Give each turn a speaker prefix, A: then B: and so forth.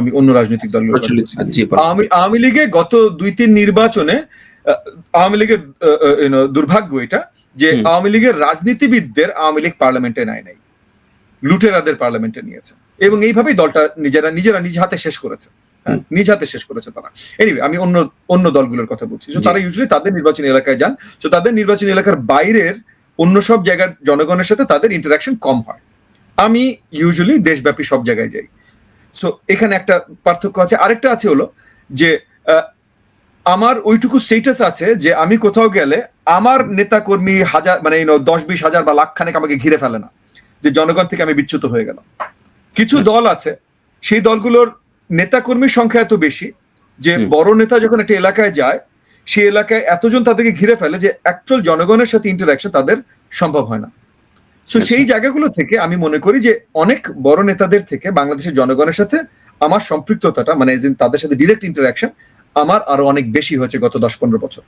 A: আমি অন্য রাজনৈতিক দলগুলোর কথা বলছি। আওয়ামী লীগে গত 2-3 নির্বাচনে আওয়ামী লীগের দুর্ভাগ্য এটা যে আওয়ামী লীগের রাজনীতিবিদদের আওয়ামী লীগ পার্লামেন্টে নাই, লুটেরাদের পার্লামেন্টে নিয়েছে, এবং এইভাবেই দলটা নিজেরা নিজ হাতে শেষ করেছে। নিজ হাতে শেষ করেছে তারা। এনিওয়ে, আমি অন্য দলগুলোর কথা বলছি। তারা ইউজুয়ালি তাদের নির্বাচনী এলাকায় যান, তো তাদের নির্বাচনী এলাকার বাইরের অন্য সব জায়গার জনগণের সাথে তাদের ইন্টারাকশন কম হয়। আমি ইউজুয়ালি দেশব্যাপী সব জায়গায় যাই। সো এখানে একটা পার্থক্য আছে। আরেকটা আছে হলো যে আমার ওইটুকু স্টেটাস আছে যে আমি কোথাও গেলে আমার নেতা কর্মী হাজার, মানে 10-20 হাজার বা লাখ খানেক আমাকে ঘিরে ফেলে না, যে জনগণ থেকে আমি বিচ্যুত হয়ে গেলাম। কিছু দল আছে, সেই দলগুলোর নেতা কর্মীর সংখ্যা এত বেশি যে বড় নেতা যখন একটা এলাকায় যায়, সেই এলাকায় এতজন তাদেরকে ঘিরে ফেলে যে অ্যাকচুয়াল জনগণের সাথে ইন্টারাকশন তাদের সম্ভব হয় না। সো সেই জায়গাগুলো থেকে আমি মনে করি যে অনেক বড় নেতাদের থেকে বাংলাদেশের জনগণের সাথে আমার সম্পৃক্ততাটা, মানে তাদের সাথে ডিরেক্ট ইন্টারাকশন আমার আরো অনেক বেশি হয়েছে গত 10-15 বছর।